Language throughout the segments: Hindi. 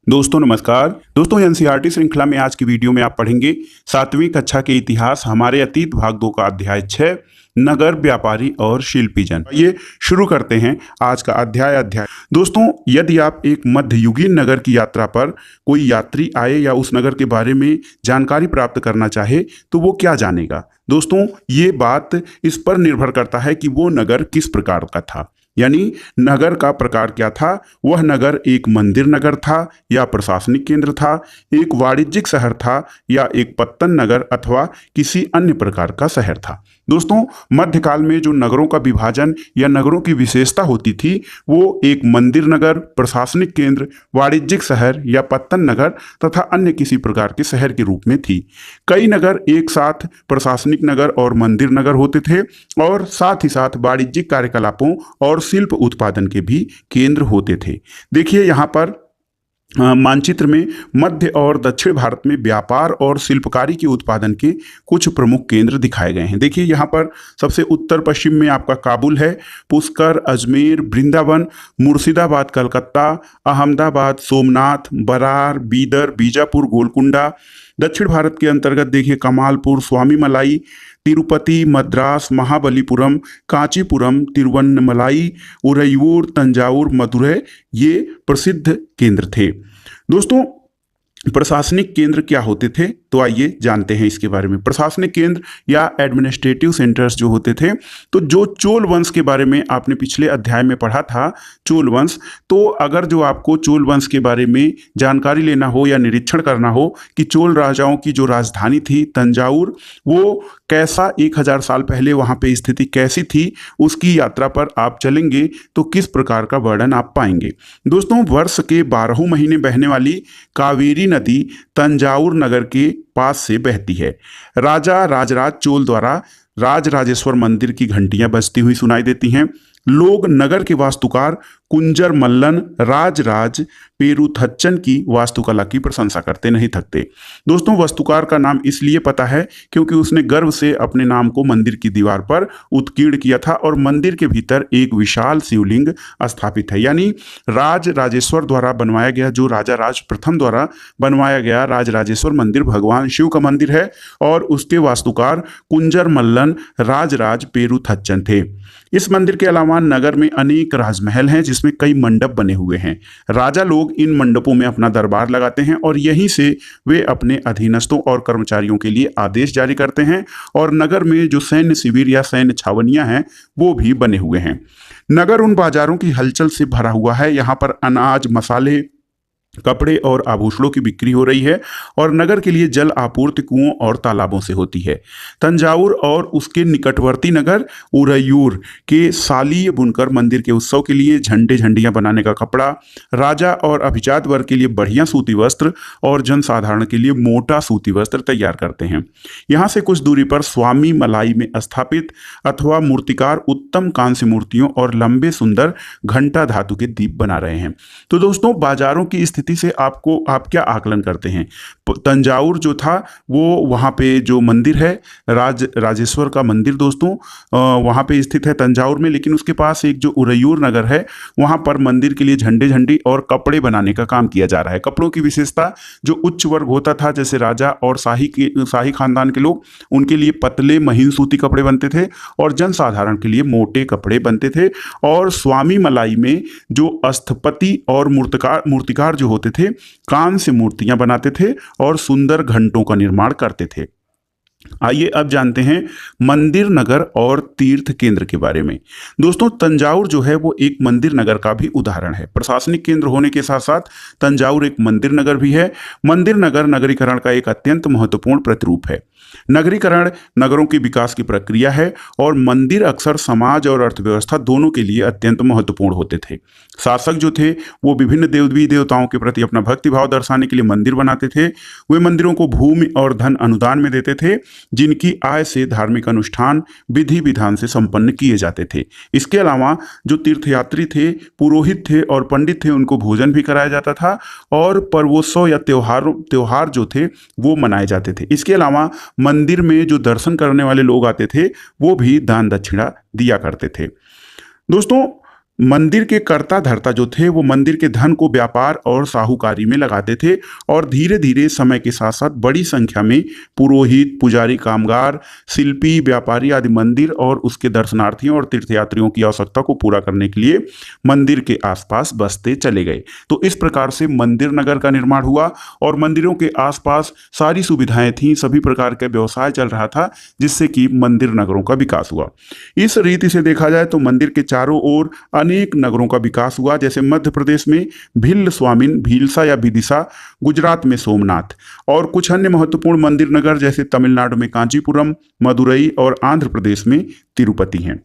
दोस्तों नमस्कार। दोस्तों एनसीईआरटी श्रृंखला में आज की वीडियो में आप पढ़ेंगे 7वीं कक्षा के इतिहास हमारे अतीत भाग 2 का अध्याय 6 नगर व्यापारी और शिल्पी जन। ये शुरू करते हैं आज का अध्याय। दोस्तों यदि आप एक मध्ययुगीन नगर की यात्रा पर कोई यात्री आए या उस नगर के बारे में जानकारी प्राप्त करना चाहे तो वो क्या जानेगा। दोस्तों ये बात इस पर निर्भर करता है कि वो नगर किस प्रकार का था, यानी नगर का प्रकार क्या था। वह नगर एक मंदिर नगर था या प्रशासनिक केंद्र था, एक वाणिज्यिक शहर था या एक पत्तन नगर अथवा किसी अन्य प्रकार का शहर था। दोस्तों मध्यकाल में जो नगरों का विभाजन या नगरों की विशेषता होती थी वो एक मंदिर नगर, प्रशासनिक केंद्र, वाणिज्यिक शहर या पत्तन नगर तथा अन्य किसी प्रकार के शहर के रूप में थी। कई नगर एक साथ प्रशासनिक नगर और मंदिर नगर होते थे और साथ ही साथ वाणिज्यिक कार्यकलापों और शिल्प उत्पादन के भी केंद्र होते थे। देखिए यहाँ पर मानचित्र में मध्य और दक्षिण भारत में व्यापार और शिल्पकारी के उत्पादन के कुछ प्रमुख केंद्र दिखाए गए हैं। देखिए यहाँ पर सबसे उत्तर पश्चिम में आपका काबुल है, पुष्कर, अजमेर, वृंदावन, मुर्शिदाबाद, कलकत्ता, अहमदाबाद, सोमनाथ, बरार, बीदर, बीजापुर, गोलकुंडा। दक्षिण भारत के अंतर्गत देखिए कमालपुर, स्वामी मलाई, तिरुपति, मद्रास, महाबलीपुरम, कांचीपुरम, तिरुवन्नमलाई, उरैयूर, तंजावुर, मदुरै ये प्रसिद्ध केंद्र थे। दोस्तों प्रशासनिक केंद्र क्या होते थे तो आइए जानते हैं इसके बारे में। प्रशासनिक केंद्र या एडमिनिस्ट्रेटिव सेंटर्स जो होते थे, तो जो चोल वंश के बारे में आपने पिछले अध्याय में पढ़ा था, चोल वंश, तो अगर जो आपको चोल वंश के बारे में जानकारी लेना हो या निरीक्षण करना हो कि चोल राजाओं की जो राजधानी थी तंजावुर, वो कैसा 1000 साल पहले वहाँ पे स्थिति कैसी थी, उसकी यात्रा पर आप चलेंगे तो किस प्रकार का वर्णन आप पाएंगे। दोस्तों वर्ष के 12 महीने बहने वाली कावेरी नदी तंजावुर नगर के पास से बहती है। राजा राजराज चोल द्वारा राजराजेश्वर मंदिर की घंटियां बजती हुई सुनाई देती हैं। लोग नगर के वास्तुकार कुंजर मल्लन राजराज पेरुथच्चन की वास्तुकला की प्रशंसा करते नहीं थकते। दोस्तों वास्तुकार का नाम इसलिए पता है क्योंकि उसने गर्व से अपने नाम को मंदिर की दीवार पर उत्कीर्ण किया था और मंदिर के भीतर एक विशाल शिवलिंग स्थापित है। यानी राज राजेश्वर द्वारा बनवाया गया, जो राजा राज प्रथम द्वारा बनवाया गया राजराजेश्वर मंदिर भगवान शिव का मंदिर है और उसके वास्तुकार कुंजर मल्लन राजराज पेरुथच्चन थे। इस मंदिर के अलावा नगर में अनेक राजमहल हैं जिसमें कई मंडप बने हुए हैं। राजा लोग इन मंडपों में अपना दरबार लगाते हैं और यहीं से वे अपने अधीनस्थों और कर्मचारियों के लिए आदेश जारी करते हैं। और नगर में जो सैन्य शिविर या सैन्य छावनियां हैं वो भी बने हुए हैं। नगर उन बाजारों की हलचल से भरा हुआ है। यहाँ पर अनाज, मसाले, कपड़े और आभूषणों की बिक्री हो रही है और नगर के लिए जल आपूर्ति कुओं और तालाबों से होती है। तंजावुर और उसके निकटवर्ती नगर उरैयूर के सालीय बुनकर मंदिर के उत्सव के लिए झंडे झंडियां बनाने का कपड़ा, राजा और अभिजात वर्ग के लिए बढ़िया सूती वस्त्र और जनसाधारण के लिए मोटा सूती वस्त्र तैयार करते हैं। यहाँ से कुछ दूरी पर स्वामी मलाई में स्थापित अथवा मूर्तिकार उत्तम कांस्य मूर्तियों और लंबे सुंदर घंटा धातु के दीप बना रहे हैं। तो दोस्तों बाजारों की स्थिति से आप क्या आकलन करते हैं। तंजावुर जो था वो वहाँ पे जो मंदिर है राजेश्वर का मंदिर दोस्तों वहाँ पे स्थित है तंजावुर में, लेकिन उसके पास एक जो उरैयूर नगर है वहाँ पर मंदिर के लिए झंडे झंडी और कपड़े बनाने का काम किया जा रहा है। कपड़ों की विशेषता, जो उच्च वर्ग होता था जैसे राजा और शाही खानदान के लोग, उनके लिए पतले महीन सूती कपड़े बनते थे और जनसाधारण के लिए मोटे कपड़े बनते थे। और स्वामी मलाई में जो स्थपति और मूर्तिकार जो होते थे कांस्य से मूर्तियां बनाते थे और सुंदर घंटों का निर्माण करते थे। आइए अब जानते हैं मंदिर नगर और तीर्थ केंद्र के बारे में। दोस्तों तंजावुर जो है वो एक मंदिर नगर का भी उदाहरण है। प्रशासनिक केंद्र होने के साथ साथ तंजावुर एक मंदिर नगर भी है। मंदिर नगर नगरीकरण का एक अत्यंत महत्वपूर्ण प्रतिरूप है। नगरीकरण नगरों के विकास की प्रक्रिया है और मंदिर अक्सर समाज और अर्थव्यवस्था दोनों के लिए अत्यंत महत्वपूर्ण होते थे। शासक जो थे वो विभिन्न देवी देवताओं के प्रति अपना भक्तिभाव दर्शाने के लिए मंदिर बनाते थे। वे मंदिरों को भूमि और धन अनुदान में देते थे, जिनकी आय से धार्मिक अनुष्ठान विधि विधान से संपन्न किए जाते थे। इसके अलावा जो तीर्थयात्री थे, पुरोहित थे और पंडित थे, उनको भोजन भी कराया जाता था और पर्वोत्सव या त्योहार जो थे वो मनाए जाते थे। इसके अलावा मंदिर में जो दर्शन करने वाले लोग आते थे वो भी दान दक्षिणा दिया करते थे। दोस्तों मंदिर के कर्ता धर्ता जो थे वो मंदिर के धन को व्यापार और साहूकारी में लगाते थे और धीरे धीरे समय के साथ साथ बड़ी संख्या में पुरोहित, पुजारी, कामगार, शिल्पी, व्यापारी आदि मंदिर और उसके दर्शनार्थियों और तीर्थयात्रियों की आवश्यकता को पूरा करने के लिए मंदिर के आसपास बसते चले गए। तो इस प्रकार से मंदिर नगर का निर्माण हुआ और मंदिरों के आसपास सारी सुविधाएं थीं, सभी प्रकार के व्यवसाय चल रहा था, जिससे कि मंदिर नगरों का विकास हुआ। इस रीति से देखा जाए तो मंदिर के चारों ओर अनेक नगरों का विकास हुआ, जैसे मध्य प्रदेश में भिल्ल स्वामिन, भीलसा या विदिशा, गुजरात में सोमनाथ और कुछ अन्य महत्वपूर्ण मंदिर नगर जैसे तमिलनाडु में कांचीपुरम, मदुरई और आंध्र प्रदेश में तिरुपति हैं।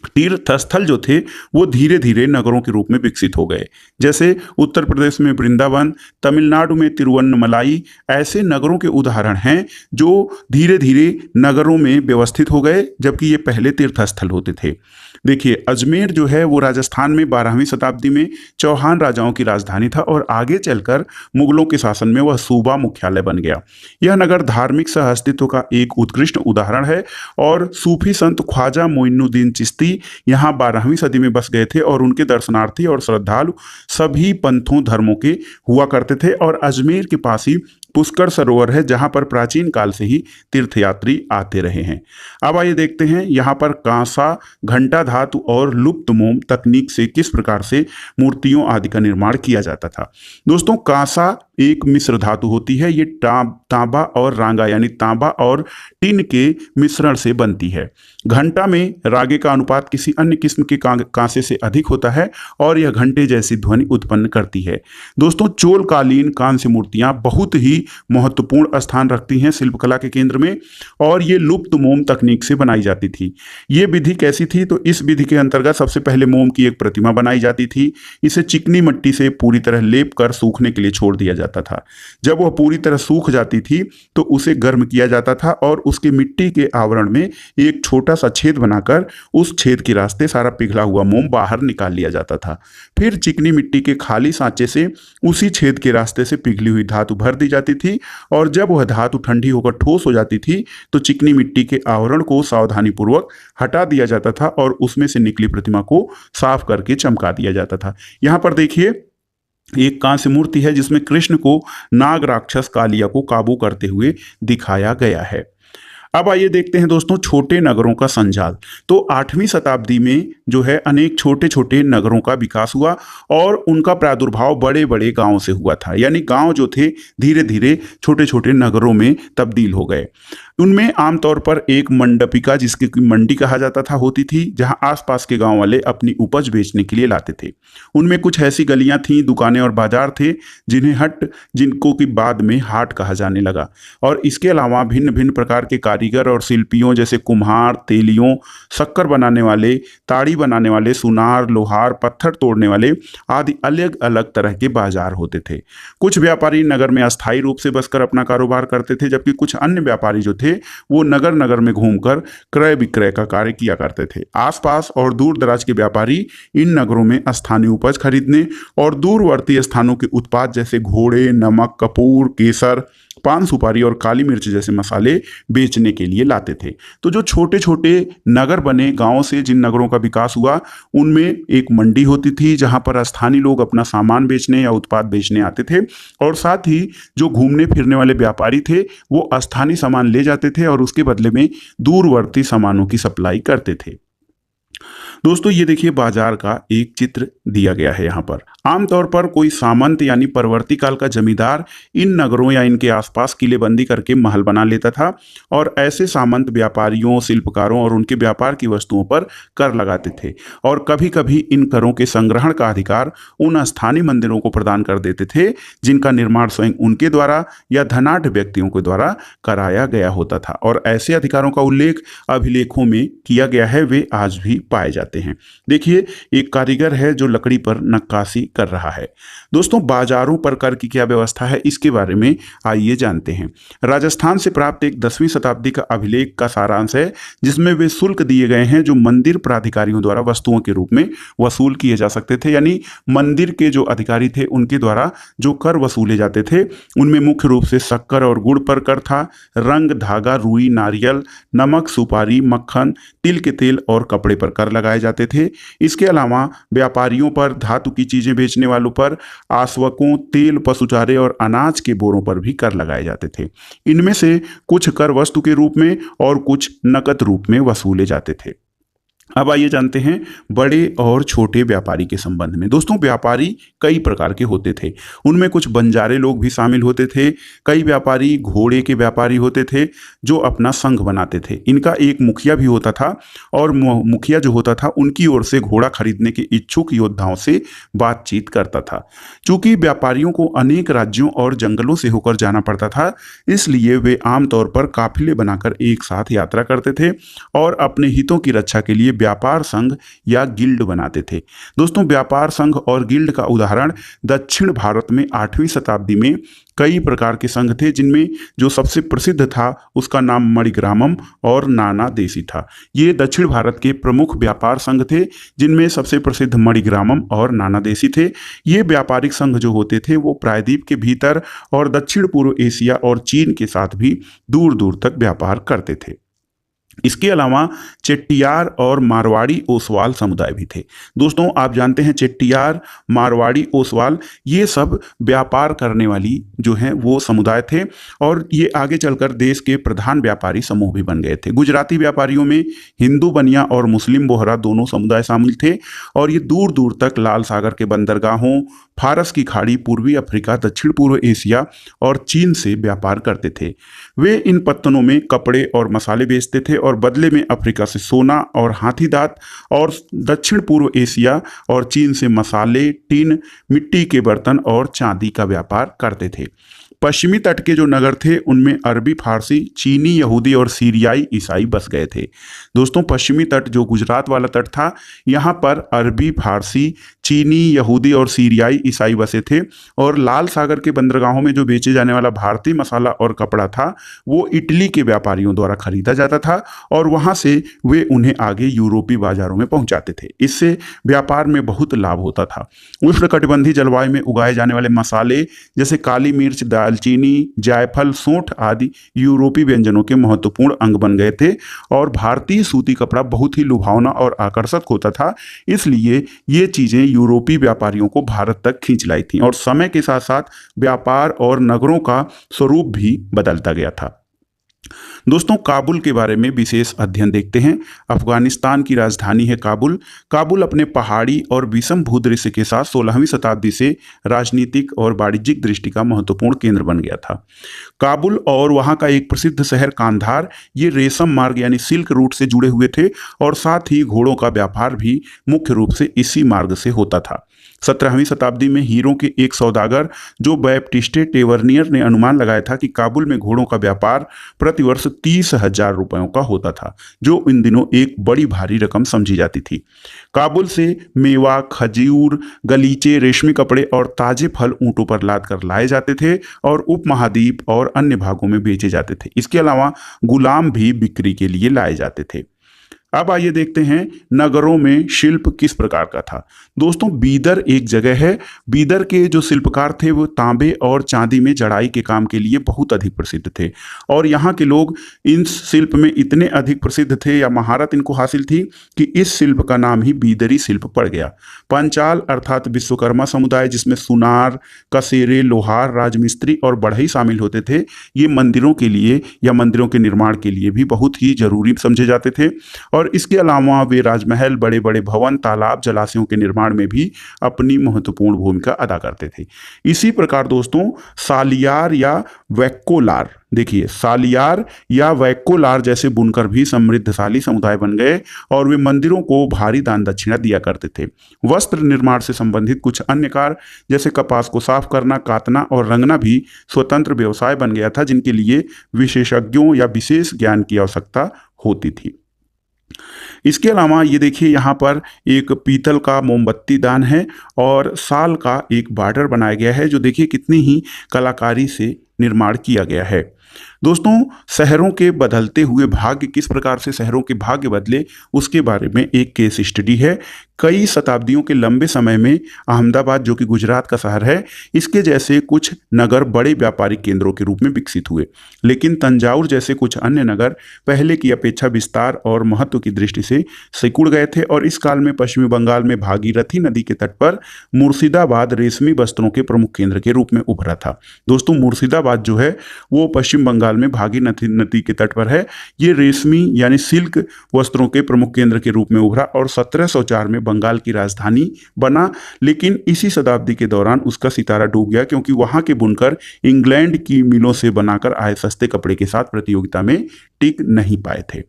तीर्थ स्थल जो थे वो धीरे धीरे नगरों के रूप में विकसित हो गए, जैसे उत्तर प्रदेश में वृंदावन, तमिलनाडु में तिरुवन्नमलाई ऐसे नगरों के उदाहरण हैं जो धीरे धीरे नगरों में व्यवस्थित हो गए, जबकि ये पहले तीर्थ स्थल होते थे। देखिए, अजमेर जो है वो राजस्थान में 12वीं शताब्दी में चौहान राजाओं की राजधानी था और आगे चलकर मुगलों के शासन में वह सूबा मुख्यालय बन गया। यह नगर धार्मिक सह अस्तित्व का एक उत्कृष्ट उदाहरण है और सूफी संत ख्वाजा मोइनुद्दीन चिश्ती यहाँ 12वीं सदी में बस गए थे और उनके दर्शनार्थी और श्रद्धालु सभी पंथों धर्मों के हुआ करते थे। और अजमेर के पास ही पुष्कर सरोवर है, जहां पर प्राचीन काल से ही तीर्थयात्री आते रहे हैं। अब आइए देखते हैं यहाँ पर कांसा, घंटा धातु और लुप्त मोम तकनीक से किस प्रकार से मूर्तियों आदि का निर्माण किया जाता था। दोस्तों, कांसा एक मिश्र धातु होती है। ये तांबा और रांगा यानी तांबा और टिन के मिश्रण से बनती है। घंटा में रागे का अनुपात किसी अन्य किस्म के कांसे से अधिक होता है और यह घंटे जैसी ध्वनि उत्पन्न करती है। दोस्तों, चोलकालीन कांस्य मूर्तियां बहुत ही महत्वपूर्ण स्थान रखती हैं शिल्पकला के केंद्र में और ये लुप्त मोम तकनीक से बनाई जाती थी। ये विधि कैसी थी? तो इस विधि के अंतर्गत सबसे पहले मोम की एक प्रतिमा बनाई जाती थी। इसे चिकनी मिट्टी से पूरी तरह लेप कर सूखने के लिए छोड़ दिया जाता था। जब वह पूरी तरह सूख जाती थी तो उसे गर्म किया जाता था और उसके मिट्टी के आवरण में एक छोटा सा छेद बनाकर उस छेद के रास्ते सारा पिघला हुआ मोम बाहर निकाल लिया जाता था। फिर चिकनी मिट्टी के खाली सांचे से उसी छेद के रास्ते से पिघली हुई धातु भर दी जाती थी और जब वह धातु ठंडी होकर ठोस हो जाती थी तो चिकनी मिट्टी के आवरण को सावधानी पूर्वक हटा दिया जाता था और उसमें से निकली प्रतिमा को साफ करके चमका दिया जाता था। यहाँ पर देखिए, एक कांस्य मूर्ति है जिसमें कृष्ण को नाग राक्षस कालिया को काबू करते हुए दिखाया गया है। अब आइए देखते हैं दोस्तों छोटे नगरों का संजाल। तो 8वीं शताब्दी में जो है अनेक छोटे छोटे नगरों का विकास हुआ और उनका प्रादुर्भाव बड़े बड़े गांवों से हुआ था, यानी गांव जो थे धीरे धीरे छोटे छोटे नगरों में तब्दील हो गए। उनमें आमतौर पर एक मंडपिका, जिसकी मंडी कहा जाता था, होती थी, जहां आसपास के गांव वाले अपनी उपज बेचने के लिए लाते थे। उनमें कुछ ऐसी गलियां थीं, दुकानें और बाजार थे जिनको कि बाद में हाट कहा जाने लगा। और इसके अलावा भिन्न भिन्न प्रकार के कारीगर और शिल्पियों जैसे कुम्हार, तेलियों, शक्कर बनाने वाले, ताड़ी बनाने वाले, सुनार, लोहार, पत्थर तोड़ने वाले आदि अलग अलग तरह के बाजार होते थे। कुछ व्यापारी नगर में अस्थायी रूप से बसकर अपना कारोबार करते थे, जबकि कुछ अन्य व्यापारी जो थे वो नगर नगर में घूमकर क्रय विक्रय का कार्य किया करते थे। आसपास और दूर दराज के व्यापारी इन नगरों में स्थानीय उपज खरीदने और दूरवर्ती स्थानों के उत्पाद जैसे घोड़े, नमक, कपूर, केसर, पान सुपारी और काली मिर्च जैसे मसाले बेचने के लिए लाते थे। तो जो छोटे छोटे नगर बने, गांवों से जिन नगरों का विकास हुआ, उनमें एक मंडी होती थी जहां पर स्थानीय लोग अपना सामान बेचने या उत्पाद बेचने आते थे और साथ ही जो घूमने फिरने वाले व्यापारी थे वो स्थानीय सामान ले जाते थे और उसके बदले में दूरवर्ती सामानों की सप्लाई करते थे। दोस्तों, ये देखिए बाजार का एक चित्र दिया गया है यहाँ पर। आमतौर पर कोई सामंत यानी परवर्ती काल का जमींदार इन नगरों या इनके आसपास किलेबंदी करके महल बना लेता था और ऐसे सामंत व्यापारियों, शिल्पकारों और उनके व्यापार की वस्तुओं पर कर लगाते थे और कभी कभी इन करों के संग्रहण का अधिकार उन स्थानीय मंदिरों को प्रदान कर देते थे जिनका निर्माण स्वयं उनके द्वारा या धनाढ़ व्यक्तियों के द्वारा कराया गया होता था। और ऐसे अधिकारों का उल्लेख अभिलेखों में किया गया है, वे आज भी पाए जाते हैं। देखिए, एक कारीगर है जो लकड़ी पर नक्काशी कर रहा है। दोस्तों, बाजारों पर कर की क्या व्यवस्था है, इसके बारे में आइए जानते हैं। राजस्थान से प्राप्त एक 10वीं शताब्दी का अभिलेख का सारांश है जिसमें वे शुल्क दिए गए हैं जो मंदिर प्राधिकारियों द्वारा वस्तुओं के रूप में वसूल किए जा सकते थे, यानी मंदिर के जो अधिकारी थे उनके द्वारा जो कर वसूले जाते थे उनमें मुख्य रूप से शक्कर और गुड़ पर कर था, रंग, धागा, रुई, नारियल, नमक, सुपारी, मक्खन, तिल के तेल और कपड़े पर कर लगाए लगाए जाते थे। इसके अलावा व्यापारियों पर, धातु की चीजें बेचने वालों पर, आश्वकों, तेल, पशु चारे और अनाज के बोरों पर भी कर लगाए जाते थे। इनमें से कुछ कर वस्तु के रूप में और कुछ नकद रूप में वसूले जाते थे। अब आइए जानते हैं बड़े और छोटे व्यापारी के संबंध में। दोस्तों, व्यापारी कई प्रकार के होते थे। उनमें कुछ बंजारे लोग भी शामिल होते थे। कई व्यापारी घोड़े के व्यापारी होते थे जो अपना संघ बनाते थे। इनका एक मुखिया भी होता था और मुखिया जो होता था उनकी ओर से घोड़ा खरीदने के इच्छुक योद्धाओं से बातचीत करता था। चूंकि व्यापारियों को अनेक राज्यों और जंगलों से होकर जाना पड़ता था, इसलिए वे आमतौर पर काफिले बनाकर एक साथ यात्रा करते थे और अपने हितों की रक्षा के लिए व्यापार संघ या गिल्ड बनाते थे। दोस्तों, व्यापार संघ और गिल्ड का उदाहरण दक्षिण भारत में 8वीं शताब्दी में कई प्रकार के संघ थे, जिनमें जो सबसे प्रसिद्ध था उसका नाम मणिग्रामम और नाना देशी था। ये दक्षिण भारत के प्रमुख व्यापार संघ थे, जिनमें सबसे प्रसिद्ध मणिग्रामम और नाना देशी थे। ये व्यापारिक संघ जो होते थे वो प्रायद्वीप के भीतर और दक्षिण पूर्व एशिया और चीन के साथ भी दूर दूर तक व्यापार करते थे। इसके अलावा चेट्टियार और मारवाड़ी ओसवाल समुदाय भी थे। दोस्तों, आप जानते हैं चेट्टियार, मारवाड़ी, ओसवाल ये सब व्यापार करने वाली जो हैं वो समुदाय थे और ये आगे चलकर देश के प्रधान व्यापारी समूह भी बन गए थे। गुजराती व्यापारियों में हिंदू बनिया और मुस्लिम बोहरा दोनों समुदाय शामिल थे और ये दूर दूर तक लाल सागर के बंदरगाहों, फारस की खाड़ी, पूर्वी अफ्रीका, दक्षिण पूर्व एशिया और चीन से व्यापार करते थे। वे इन पत्तनों में कपड़े और मसाले बेचते थे और बदले में अफ्रीका से सोना और हाथी दांत और दक्षिण पूर्व एशिया और चीन से मसाले, टिन, मिट्टी के बर्तन और चांदी का व्यापार करते थे। पश्चिमी तट के जो नगर थे उनमें अरबी, फारसी, चीनी, यहूदी और सीरियाई ईसाई बस गए थे। दोस्तों, पश्चिमी तट जो गुजरात वाला तट था, यहाँ पर अरबी, फारसी, चीनी, यहूदी और सीरियाई ईसाई बसे थे और लाल सागर के बंदरगाहों में जो बेचे जाने वाला भारतीय मसाला और कपड़ा था वो इटली के व्यापारियों द्वारा खरीदा जाता था और वहाँ से वे उन्हें आगे यूरोपीय बाजारों में पहुँचाते थे। इससे व्यापार में बहुत लाभ होता था। उष्णकटिबंधीय जलवायु में उगाए जाने वाले मसाले जैसे काली मिर्च, दालचीनी, जायफल, सौंठ आदि यूरोपीय व्यंजनों के महत्वपूर्ण अंग बन गए थे और भारतीय सूती कपड़ा बहुत ही लुभावना और आकर्षक होता था। इसलिए ये चीज़ें यूरोपीय व्यापारियों को भारत तक खींच लाई थी और समय के साथ साथ व्यापार और नगरों का स्वरूप भी बदलता गया था। दोस्तों, काबुल के बारे में विशेष अध्ययन देखते हैं। अफगानिस्तान की राजधानी है काबुल। काबुल अपने पहाड़ी और विषम भूदृश्य के साथ 16वीं शताब्दी से राजनीतिक और वाणिज्यिक दृष्टि का महत्वपूर्ण केंद्र बन गया था। काबुल और वहाँ का एक प्रसिद्ध शहर कांधार ये रेशम मार्ग यानी सिल्क रूट से जुड़े हुए थे और साथ ही घोड़ों का व्यापार भी मुख्य रूप से इसी मार्ग से होता था। 17वीं शताब्दी में हीरों के एक सौदागर जो बैप्टिस्टे टेवर्नियर ने अनुमान लगाया था कि काबुल में घोड़ों का व्यापार प्रतिवर्ष 30,000 रुपयों का होता था, जो इन दिनों एक बड़ी भारी रकम समझी जाती थी। काबुल से मेवा, खजूर, गलीचे, रेशमी कपड़े और ताजे फल ऊंटों पर लाद कर लाए जाते थे और उपमहाद्वीप और अन्य भागों में बेचे जाते थे। इसके अलावा गुलाम भी बिक्री के लिए लाए जाते थे। अब आइए देखते हैं नगरों में शिल्प किस प्रकार का था। दोस्तों, बीदर एक जगह है। बीदर के जो शिल्पकार थे वो तांबे और चांदी में जड़ाई के काम के लिए बहुत अधिक प्रसिद्ध थे और यहाँ के लोग इन शिल्प में इतने अधिक प्रसिद्ध थे या महारत इनको हासिल थी कि इस शिल्प का नाम ही बीदरी शिल्प पड़ गया। पंचाल अर्थात विश्वकर्मा समुदाय, जिसमें सुनार, कसेरे, लोहार, राजमिस्त्री और बढ़ई शामिल होते थे, ये मंदिरों के लिए या मंदिरों के निर्माण के लिए भी बहुत ही जरूरी समझे जाते थे और इसके अलावा वे राजमहल, बड़े बड़े भवन, तालाब, जलाशयों के निर्माण में भी अपनी महत्वपूर्ण भूमिका अदा करते थे। इसी प्रकार दोस्तों, सालियार या वैक्कोलार, देखिए सालियार या वैक्कोलार जैसे बुनकर भी समृद्धशाली समुदाय बन गए और वे मंदिरों को भारी दान दक्षिणा दिया करते थे। वस्त्र निर्माण से संबंधित कुछ अन्य कार्य जैसे कपास को साफ करना, काटना और रंगना भी स्वतंत्र व्यवसाय बन गया था, जिनके लिए विशेषज्ञों या विशेष ज्ञान की आवश्यकता होती थी। इसके अलावा ये देखिए यहाँ पर एक पीतल का मोमबत्ती दान है और साल का एक बॉर्डर बनाया गया है जो देखिए कितनी ही कलाकारी से निर्माण किया गया है। दोस्तों, शहरों के बदलते हुए भाग्य, किस प्रकार से शहरों के भाग्य बदले उसके बारे में एक केस स्टडी है। कई शताब्दियों के लंबे समय में अहमदाबाद, जो कि गुजरात का शहर है, इसके जैसे कुछ नगर बड़े व्यापारिक केंद्रों के रूप में विकसित हुए, लेकिन तंजाउर जैसे कुछ अन्य नगर पहले की अपेक्षा विस्तार और महत्व की दृष्टि से सिकुड़ गए थे। और इस काल में पश्चिमी बंगाल में भागीरथी नदी के तट पर मुर्शिदाबाद रेशमी वस्त्रों के प्रमुख केंद्र के रूप में उभरा था। दोस्तों, मुर्शिदाबाद जो है वो पश्चिम बंगाल में भागीरथी नदी के तट पर है। ये रेशमी यानी सिल्क वस्त्रों के प्रमुख केंद्र के रूप में उभरा और 1704 में बंगाल की राजधानी बना। लेकिन इसी शताब्दी के दौरान उसका सितारा डूब गया, क्योंकि वहां के बुनकर इंग्लैंड की मिलों से बनाकर आए सस्ते कपड़े के साथ प्रतियोगिता में टिक नहीं पाए थे।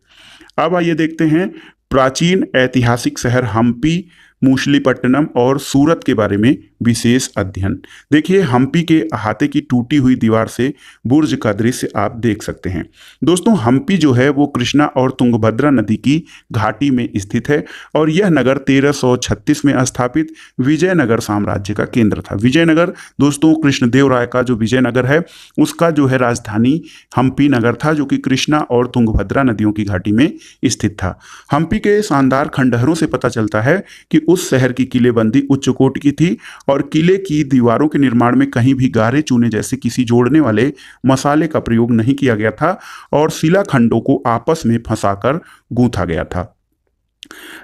अब आइए देखते हैं प्राचीन ऐतिहासिक शहर हम्पी, मूसलीपट्टनम और सूरत के बारे में विशेष अध्ययन। देखिए, हम्पी के अहाते की टूटी हुई दीवार से बुर्ज का दृश्य आप देख सकते हैं। दोस्तों, हम्पी जो है वो कृष्णा और तुंगभद्रा नदी की घाटी में स्थित है और यह नगर 1336 में स्थापित विजयनगर साम्राज्य का केंद्र था। विजयनगर दोस्तों, कृष्णदेव राय का जो विजयनगर है उसका जो है राजधानी हम्पी नगर था, जो कि कृष्णा और तुंगभद्रा नदियों की घाटी में स्थित था। हम्पी के शानदार खंडहरों से पता चलता है कि उस शहर की किलेबंदी उच्च कोटि की थी और किले की दीवारों के निर्माण में कहीं भी गारे चूने जैसे किसी जोड़ने वाले मसाले का प्रयोग नहीं किया गया था और शिलाखंडों को आपस में फंसाकर गूंथा गया था।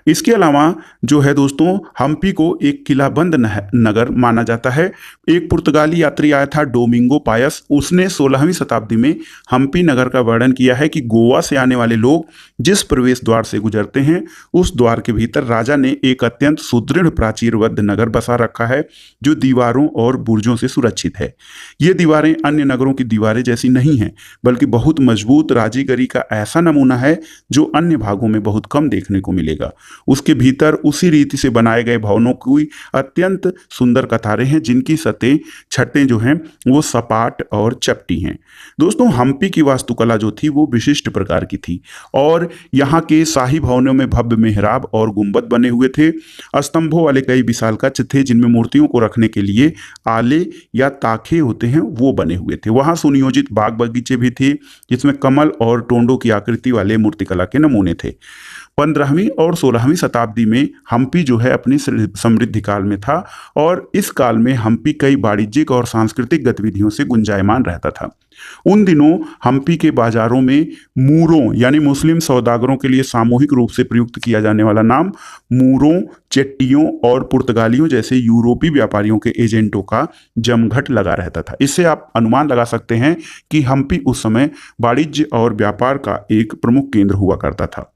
इसके अलावा जो है दोस्तों, हम्पी को एक किलाबंद नगर माना जाता है। एक पुर्तगाली यात्री आया था, डोमिंगो पायस, उसने 16वीं शताब्दी में हम्पी नगर का वर्णन किया है कि गोवा से आने वाले लोग जिस प्रवेश द्वार से गुजरते हैं उस द्वार के भीतर राजा ने एक अत्यंत सुदृढ़ प्राचीरबद्ध नगर बसा रखा है, जो दीवारों और बुर्जों से सुरक्षित है। ये दीवारें अन्य नगरों की दीवारें जैसी नहीं हैं, बल्कि बहुत मजबूत राजीगरी का ऐसा नमूना है जो अन्य भागों में बहुत कम देखने को मिलेगा। उसके भीतर उसी रीति से बनाए गए भवनों की अत्यंत सुंदर कतारें हैं, जिनकी छतें जो हैं वो सपाट और चपटी हैं। दोस्तों, हम्पी की वास्तुकला जो थी वो विशिष्ट प्रकार की थी और यहाँ के शाही भवनों में भव्य मेहराब और गुंबद बने हुए थे। स्तंभों वाले कई विशाल कक्ष थे जिनमें मूर्तियों को रखने के लिए आले या ताखे होते हैं वो बने हुए थे। वहाँ सुनियोजित बाग बगीचे भी थे जिसमें कमल और टोंडों की आकृति वाले मूर्तिकला के नमूने थे। 15वीं और 16वीं शताब्दी में हम्पी जो है अपनी समृद्धि काल में था और इस काल में हम्पी कई वाणिज्यिक और सांस्कृतिक गतिविधियों से गुंजायमान रहता था। उन दिनों हम्पी के बाजारों में मूरों यानी मुस्लिम सौदागरों के लिए सामूहिक रूप से प्रयुक्त किया जाने वाला नाम मूरों, चेट्टियों और पुर्तगालियों जैसे यूरोपीय व्यापारियों के एजेंटों का जमघट लगा रहता था। इससे आप अनुमान लगा सकते हैं कि हम्पी उस समय वाणिज्य और व्यापार का एक प्रमुख केंद्र हुआ करता था।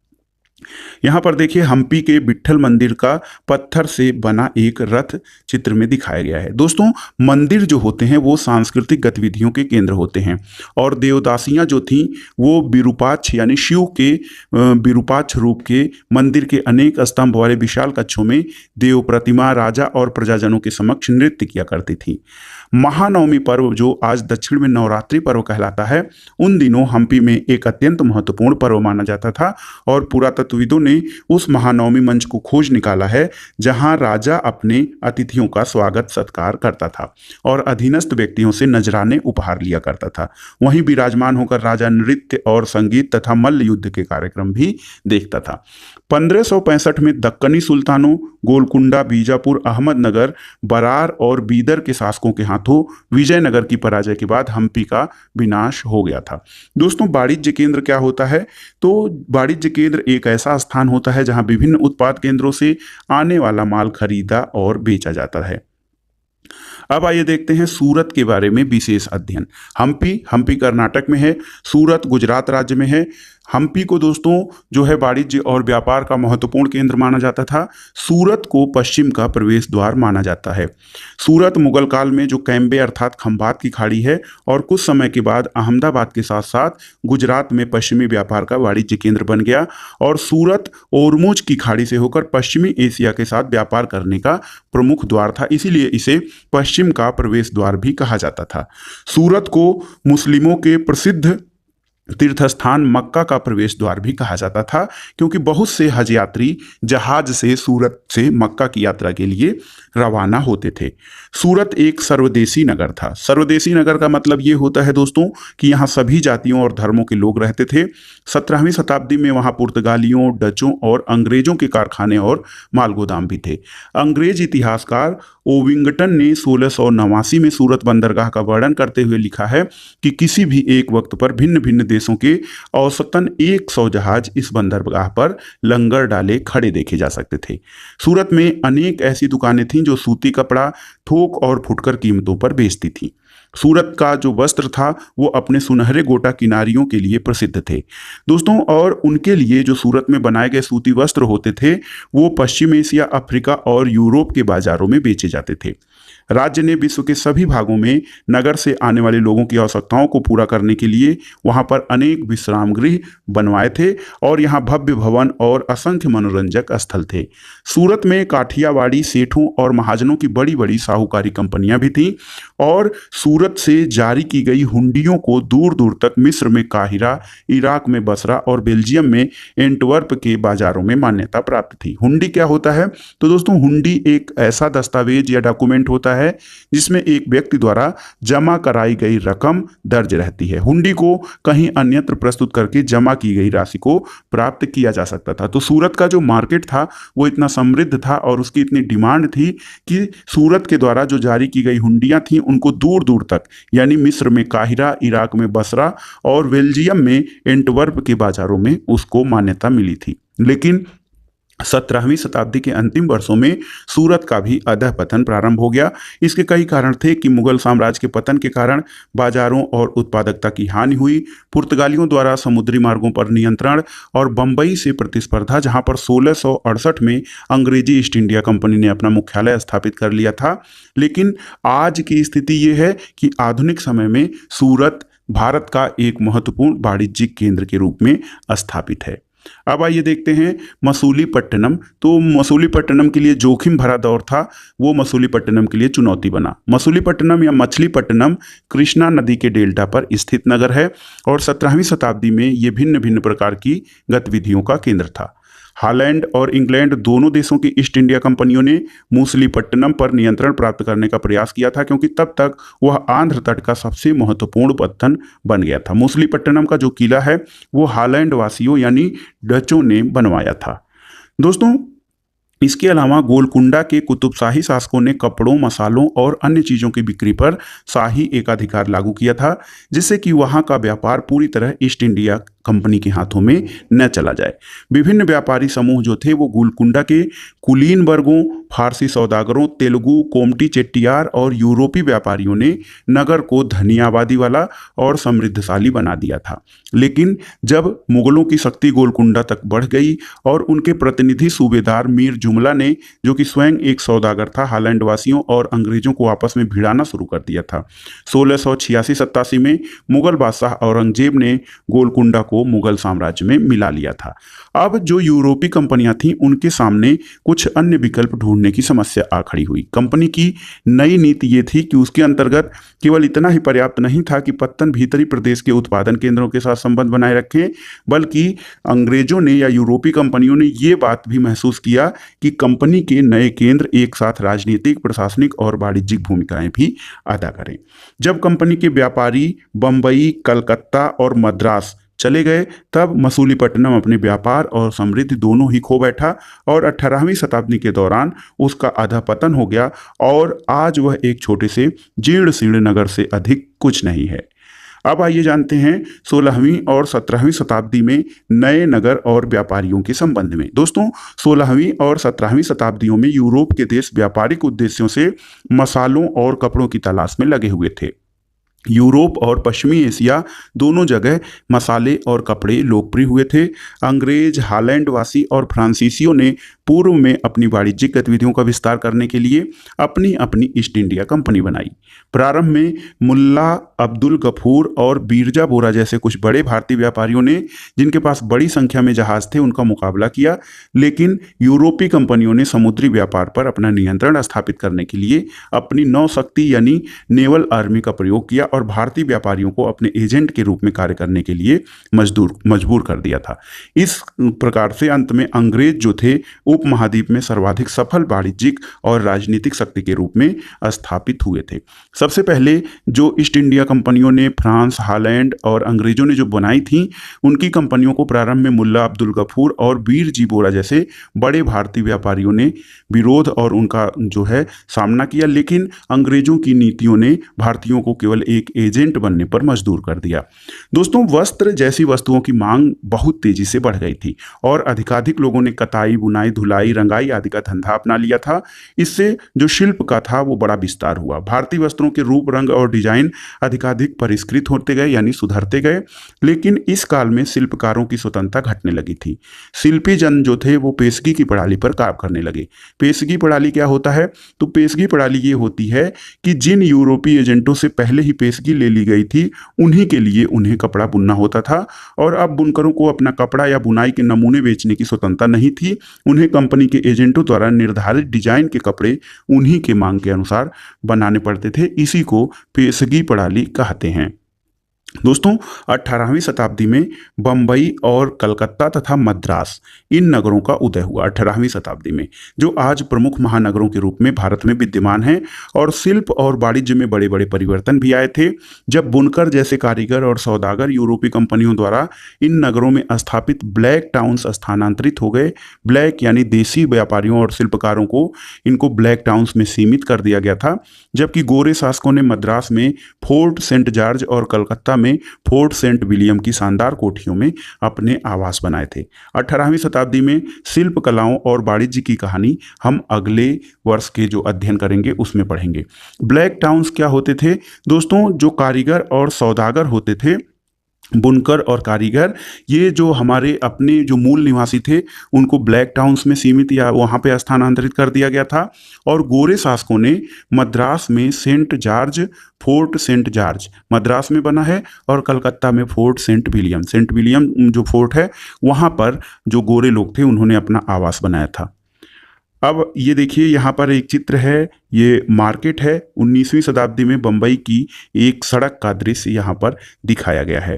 यहाँ पर देखिए, हम्पी के विट्ठल मंदिर का पत्थर से बना एक रथ चित्र में दिखाया गया है। दोस्तों, मंदिर जो होते हैं वो सांस्कृतिक गतिविधियों के केंद्र होते हैं और देवदासियाँ जो थीं वो विरूपाक्ष यानी शिव के विरूपाक्ष रूप के मंदिर के अनेक स्तंभ वाले विशाल कक्षों में देव प्रतिमा, राजा और प्रजाजनों के समक्ष नृत्य किया करती थीं। महानवमी पर्व जो आज दक्षिण में नवरात्रि पर्व कहलाता है, उन दिनों हम्पी में एक अत्यंत महत्वपूर्ण पर्व माना जाता था और पुरातत्वविदों ने उस महानवमी मंच को खोज निकाला है जहां राजा अपने अतिथियों का स्वागत सत्कार करता था और अधीनस्थ व्यक्तियों से नजराने उपहार लिया करता था। वहीं विराजमान होकर राजा नृत्य और संगीत तथा मल्ल युद्ध के कार्यक्रम भी देखता था। 1565 में दक्कनी सुल्तानों गोलकुंडा, बीजापुर, अहमदनगर, बरार और बीदर के शासकों के हाथों विजयनगर की पराजय के बाद हम्पी का विनाश हो गया था। दोस्तों, वाणिज्य केंद्र क्या होता है? तो वाणिज्य केंद्र एक ऐसा स्थान होता है जहां विभिन्न उत्पाद केंद्रों से आने वाला माल खरीदा और बेचा जाता है। अब आइए देखते हैं सूरत के बारे में विशेष अध्ययन। हम्पी कर्नाटक में है, सूरत गुजरात राज्य में है। हम्पी को दोस्तों जो है वाणिज्य और व्यापार का महत्वपूर्ण केंद्र माना जाता था। सूरत को पश्चिम का प्रवेश द्वार माना जाता है। सूरत मुगल काल में जो कैम्बे अर्थात खंभात की खाड़ी है और कुछ समय के बाद अहमदाबाद के साथ साथ गुजरात में पश्चिमी व्यापार का वाणिज्य केंद्र बन गया और सूरत ओरमुज की खाड़ी से होकर पश्चिमी एशिया के साथ व्यापार करने का प्रमुख द्वार था, इसीलिए इसे पश्चिम का प्रवेश द्वार भी कहा जाता था। सूरत को मुस्लिमों के प्रसिद्ध तीर्थस्थान मक्का का प्रवेश द्वार भी कहा जाता था, क्योंकि बहुत से हज यात्री जहाज से सूरत से मक्का की यात्रा के लिए रवाना होते थे। सूरत एक सर्वदेशी नगर था। सर्वदेशी नगर का मतलब ये होता है दोस्तों कि यहाँ सभी जातियों और धर्मों के लोग रहते थे। 17वीं शताब्दी में वहाँ पुर्तगालियों, डचों और अंग्रेजों के कारखाने और मालगोदाम भी थे। अंग्रेज इतिहासकार ओविंगटन ने 1689 में सूरत बंदरगाह का वर्णन करते हुए लिखा है कि किसी भी एक वक्त पर भिन्न भिन्न देशों के औसतन 100 जहाज इस बंदरगाह पर लंगर डाले खड़े देखे जा सकते थे। सूरत में अनेक ऐसी दुकानें थीं जो सूती कपड़ा थोक और फुटकर कीमतों पर बेचती थीं। सूरत का जो वस्त्र था वो अपने सुनहरे गोटा किनारियों के लिए प्रसिद्ध थे दोस्तों, और उनके लिए जो सूरत में बनाए गए सूती वस्त्र होते थे वो पश्चिम एशिया, अफ्रीका और यूरोप के बाजारों में बेचे जाते थे। राज्य ने विश्व के सभी भागों में नगर से आने वाले लोगों की आवश्यकताओं को पूरा करने के लिए वहां पर अनेक विश्राम गृह बनवाए थे और यहाँ भव्य भवन और असंख्य मनोरंजक स्थल थे। सूरत में काठियावाड़ी सेठों और महाजनों की बड़ी बड़ी साहूकारी कंपनियां भी थीं और सूरत से जारी की गई हुंडियों को दूर दूर तक मिस्र में काहिरा, इराक में बसरा और बेल्जियम में एंटवर्प के बाजारों में मान्यता प्राप्त थी। हुंडी क्या होता है? तो दोस्तों हुंडी एक ऐसा दस्तावेज या डॉक्यूमेंट होता है जिसमें एक व्यक्ति द्वारा जमा कराई गई रकम दर्ज रहती है। हुंडी को कहीं अन्यत्र प्रस्तुत करके जमा की गई राशि को प्राप्त किया जा सकता था। तो सूरत का जो मार्केट था वो इतना समृद्ध था और उसकी इतनी डिमांड थी कि सूरत के द्वारा जो जारी की गई हुंडियां थी उनको दूर दूर तक, यानी मिस्र में काहिरा, इराक में बसरा और बेल्जियम में एंटवर्प के बाजारों में उसको मान्यता मिली थी। लेकिन 17वीं शताब्दी के अंतिम वर्षों में सूरत का भी अधःपतन प्रारंभ हो गया। इसके कई कारण थे कि मुगल साम्राज्य के पतन के कारण बाजारों और उत्पादकता की हानि हुई, पुर्तगालियों द्वारा समुद्री मार्गों पर नियंत्रण और बंबई से प्रतिस्पर्धा, जहां पर 1668 में अंग्रेजी ईस्ट इंडिया कंपनी ने अपना मुख्यालय स्थापित कर लिया था। लेकिन आज की स्थिति ये है कि आधुनिक समय में सूरत भारत का एक महत्वपूर्ण वाणिज्यिक केंद्र के रूप में स्थापित है। अब आइए देखते हैं मसूलीपट्टनम। तो मसूलीपट्टनम के लिए जोखिम भरा दौर था, वो मसूलीपट्टनम के लिए चुनौती बना। मसूलीपट्टनम या मछलीपट्टनम कृष्णा नदी के डेल्टा पर स्थित नगर है और 17वीं शताब्दी में ये भिन्न भिन्न प्रकार की गतिविधियों का केंद्र था। हॉलैंड और इंग्लैंड दोनों देशों की ईस्ट इंडिया कंपनियों ने मछलीपट्टनम पर नियंत्रण प्राप्त करने का प्रयास किया था, क्योंकि तब तक वह आंध्र तट का सबसे महत्वपूर्ण पत्तन बन गया था। मछलीपट्टनम का जो किला है वो हॉलैंड वासियों यानी डचों ने बनवाया था। दोस्तों इसके अलावा गोलकुंडा के कुतुबशाही शासकों ने कपड़ों, मसालों और अन्य चीज़ों की बिक्री पर शाही एकाधिकार लागू किया था, जिससे कि वहाँ का व्यापार पूरी तरह ईस्ट इंडिया कंपनी के हाथों में न चला जाए। विभिन्न व्यापारी समूह जो थे वो गोलकुंडा के कुलीन वर्गों, फारसी सौदागरों, तेलुगु, कोमटी चेट्टियार और यूरोपी व्यापारियों ने नगर को धनी आबादी वाला और समृद्धशाली बना दिया था। लेकिन जब मुगलों की शक्ति गोलकुंडा तक बढ़ गई और उनके प्रतिनिधि सूबेदार मीर जुमला ने, जो कि स्वयं एक सौदागर था, हॉलैंड वासियों और अंग्रेजों को आपस में भिड़ाना शुरू कर दिया था। 1686-87 में मुगल बादशाह औरंगजेब ने गोलकुंडा को मुगल साम्राज्य में मिला लिया था। अब जो यूरोपीय कंपनियां थीं उनके सामने कुछ अन्य विकल्प ढूंढने की समस्या आ खड़ी हुई। कंपनी की नई नीति ये थी कि उसके अंतर्गत केवल इतना ही पर्याप्त नहीं था कि पत्तन भीतरी प्रदेश के उत्पादन केंद्रों के साथ संबंध बनाए रखें, बल्कि अंग्रेजों ने या यूरोपीय कंपनियों ने ये बात भी महसूस किया कि कंपनी के नए केंद्र एक साथ राजनीतिक, प्रशासनिक और वाणिज्यिक भूमिकाएं भी अदा करें। जब कंपनी के व्यापारी बंबई, कलकत्ता और मद्रास चले गए तब मसूलीपट्टनम अपने व्यापार और समृद्धि दोनों ही खो बैठा और 18वीं शताब्दी के दौरान उसका अधःपतन हो गया और आज वह एक छोटे से जीर्ण शीर्ण नगर से अधिक कुछ नहीं है। अब आइए जानते हैं 16वीं और 17वीं शताब्दी में नए नगर और व्यापारियों के संबंध में। दोस्तों 16वीं और 17वीं शताब्दियों में यूरोप के देश व्यापारिक उद्देश्यों से मसालों और कपड़ों की तलाश में लगे हुए थे। यूरोप और पश्चिमी एशिया दोनों जगह मसाले और कपड़े लोकप्रिय हुए थे। अंग्रेज, हॉलैंड वासी और फ्रांसीसियों ने पूर्व में अपनी वाणिज्यिक गतिविधियों का विस्तार करने के लिए अपनी अपनी ईस्ट इंडिया कंपनी बनाई। प्रारंभ में मुल्ला अब्दुल गफूर और बीरजा बोरा जैसे कुछ बड़े भारतीय व्यापारियों ने, जिनके पास बड़ी संख्या में जहाज थे, उनका मुकाबला किया, लेकिन यूरोपीय कंपनियों ने समुद्री व्यापार पर अपना नियंत्रण स्थापित करने के लिए अपनी नौशक्ति यानी नेवल आर्मी का प्रयोग किया और भारतीय व्यापारियों को अपने एजेंट के रूप में कार्य करने के लिए मजबूर कर दिया था। इस प्रकार से अंत में अंग्रेज जो थे उपमहाद्वीप में सर्वाधिक सफल वाणिज्यिक और राजनीतिक शक्ति के रूप में स्थापित हुए थे। सबसे पहले जो ईस्ट इंडिया कंपनियों ने फ्रांस, हॉलैंड और अंग्रेजों ने जो बनाई थी, उनकी कंपनियों को प्रारंभ में मुल्ला अब्दुल गफूर और वीर जी बोरा जैसे बड़े भारतीय व्यापारियों ने विरोध और उनका जो है सामना किया, लेकिन अंग्रेजों की नीतियों ने भारतीयों को केवल एक एजेंट बनने पर मजबूर कर दिया। दोस्तों, वस्त्र जैसी वस्तुओं की मांग बहुत तेजी से बढ़ गई थी और अधिकाधिक लोगों ने कताई, बुनाई, धुलाई, रंगाई आदि का धंधा अपना लिया था। इससे जो शिल्प का था वो बड़ा विस्तार हुआ। भारतीय वस्त्रों के रूप, रंग और डिजाइन अधिकाधिक परिष्कृत होते गए, यानी सुधरते गए। लेकिन इस काल में शिल्पकारों की स्वतंत्रता घटने लगी थी। शिल्पी जन जो थे वो पेशगी की प्रणाली पर काम करने लगे। पेशगी प्रणाली क्या होता है? तो पेशगी प्रणाली ये होती है कि जिन यूरोपीय एजेंटों से पहले ही पेशगी ले ली गई थी, उन्हीं के लिए उन्हें कपड़ा बुनना होता था और अब बुनकरों को अपना कपड़ा या बुनाई के नमूने बेचने की स्वतंत्रता नहीं थी। उन्हें कंपनी के एजेंटों द्वारा निर्धारित डिजाइन के कपड़े उन्हीं के मांग के अनुसार बनाने पड़ते थे। इसी को पेशगी प्रणाली कहते हैं। दोस्तों, 18वीं शताब्दी में बंबई और कलकत्ता तथा मद्रास, इन नगरों का उदय हुआ 18वीं शताब्दी में, जो आज प्रमुख महानगरों के रूप में भारत में विद्यमान हैं। और शिल्प और वाणिज्य में बड़े बड़े परिवर्तन भी आए थे जब बुनकर जैसे कारीगर और सौदागर यूरोपीय कंपनियों द्वारा इन नगरों में स्थापित ब्लैक टाउन्स स्थानांतरित हो गए। ब्लैक यानी देसी व्यापारियों और शिल्पकारों को इनको ब्लैक टाउन्स में सीमित कर दिया गया था, जबकि गोरे शासकों ने मद्रास में फोर्ट सेंट जॉर्ज और कलकत्ता में फोर्ट सेंट विलियम की शानदार कोठियों में अपने आवास बनाए थे। 18वीं शताब्दी में शिल्प कलाओं और वाणिज्य की कहानी हम अगले वर्ष के जो अध्ययन करेंगे उसमें पढ़ेंगे। ब्लैक टाउन्स क्या होते थे? दोस्तों, जो कारीगर और सौदागर होते थे, बुनकर और कारीगर, ये जो हमारे अपने जो मूल निवासी थे उनको ब्लैक टाउन्स में सीमित या वहाँ पे स्थानांतरित कर दिया गया था। और गोरे शासकों ने मद्रास में Saint George, Fort Saint George Madras में बना है, और कलकत्ता में फोर्ट सेंट विलियम जो फोर्ट है वहाँ पर जो गोरे लोग थे उन्होंने अपना आवास बनाया था। अब ये देखिए, यहाँ पर एक चित्र है, ये मार्केट है। 19वीं शताब्दी में बंबई की एक सड़क का दृश्य यहाँ पर दिखाया गया है।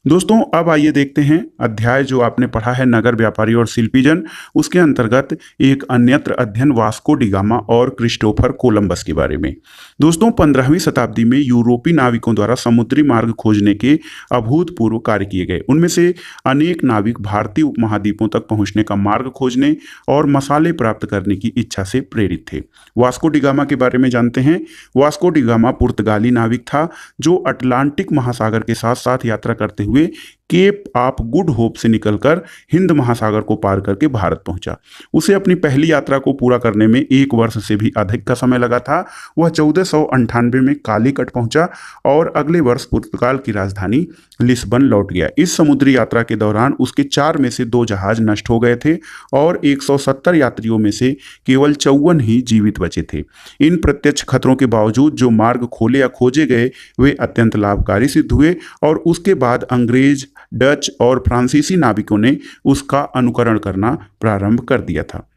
दोस्तों, अब आइए देखते हैं अध्याय जो आपने पढ़ा है नगर व्यापारी और शिल्पी जन, उसके अंतर्गत एक अन्यत्र अध्ययन वास्को डी गामा और क्रिस्टोफर कोलंबस के बारे में। दोस्तों, 15वीं शताब्दी में यूरोपीय नाविकों द्वारा समुद्री मार्ग खोजने के अभूतपूर्व कार्य किए गए। उनमें से अनेक नाविक भारतीय उपमहाद्वीपों तक पहुंचने का मार्ग खोजने और मसाले प्राप्त करने की इच्छा से प्रेरित थे। वास्को डी गामा के बारे में जानते हैं। वास्को डी गामा पुर्तगाली नाविक था जो अटलांटिक महासागर के साथ साथ यात्रा करते हुए केप ऑफ गुड होप से निकलकर हिंद महासागर को पार करके भारत पहुंचा। उसे अपनी पहली यात्रा को पूरा करने में 1 वर्ष से भी अधिक का समय लगा था। वह 1498 में कालीकट पहुंचा और अगले वर्ष पुर्तगाल की राजधानी लिस्बन लौट गया। इस समुद्री यात्रा के दौरान उसके 4 में से 2 जहाज नष्ट हो गए थे और 170 यात्रियों में से केवल 54 ही जीवित बचे थे। इन प्रत्यक्ष खतरों के बावजूद जो मार्ग खोले या खोजे गए वे अत्यंत लाभकारी सिद्ध हुए और उसके बाद अंग्रेज, डच और फ्रांसीसी नाविकों ने उसका अनुकरण करना प्रारंभ कर दिया था।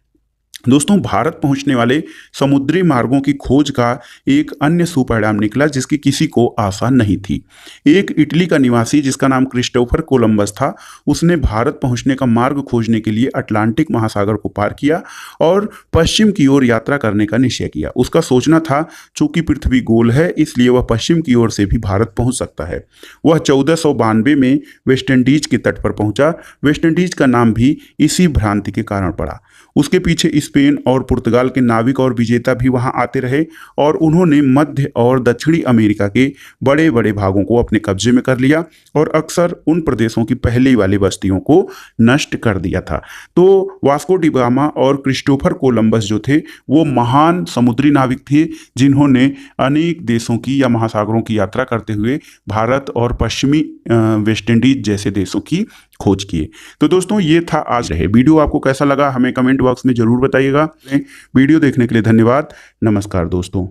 दोस्तों, भारत पहुंचने वाले समुद्री मार्गों की खोज का एक अन्य सुपरिणाम निकला जिसकी किसी को आशा नहीं थी। एक इटली का निवासी जिसका नाम क्रिस्टोफर कोलंबस था, उसने भारत पहुंचने का मार्ग खोजने के लिए अटलांटिक महासागर को पार किया और पश्चिम की ओर यात्रा करने का निश्चय किया। उसका सोचना था चूंकि पृथ्वी गोल है इसलिए वह पश्चिम की ओर से भी भारत पहुंच सकता है। वह 1492 में वेस्ट इंडीज के तट पर पहुंचा। वेस्ट इंडीज का नाम भी इसी भ्रांति के कारण पड़ा। उसके पीछे स्पेन और पुर्तगाल के नाविक और विजेता भी वहां आते रहे और उन्होंने मध्य और दक्षिणी अमेरिका के बड़े बड़े भागों को अपने कब्जे में कर लिया और अक्सर उन प्रदेशों की पहले वाली बस्तियों को नष्ट कर दिया था। तो वास्को डी गामा और क्रिस्टोफर कोलंबस जो थे वो महान समुद्री नाविक थे जिन्होंने अनेक देशों की या महासागरों की यात्रा करते हुए भारत और पश्चिमी वेस्ट इंडीज जैसे देशों की खोज किए। तो दोस्तों, ये था आज रहे वीडियो। आपको कैसा लगा हमें कमेंट बॉक्स में जरूर बताइएगा। वीडियो देखने के लिए धन्यवाद। नमस्कार दोस्तों।